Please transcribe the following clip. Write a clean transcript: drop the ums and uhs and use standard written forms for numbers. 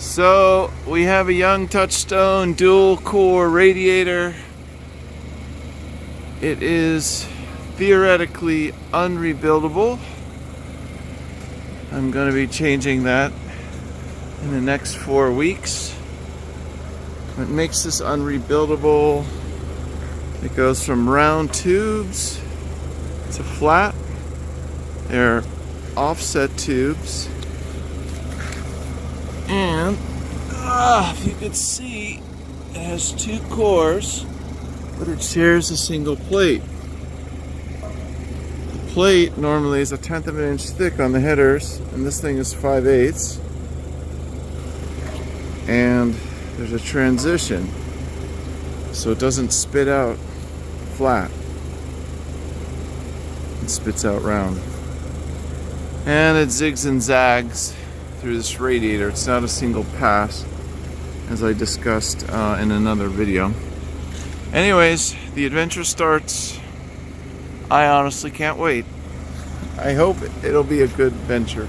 So we have a Young Touchstone dual core radiator. It is theoretically unrebuildable. I'm going to be changing that in the next 4 weeks. What makes this unrebuildable? It goes from round tubes to flat. They're offset tubes. And if you could see, it has 2 cores, but it shares a single plate. The plate normally is 1/10 of an inch thick on the headers, and this thing is 5/8. And there's a transition, so it doesn't spit out flat. It spits out round. And it zigs and zags through this radiator. It's not a single pass, as I discussed in another video. Anyways, the adventure starts. I honestly can't wait. I hope it'll be a good venture.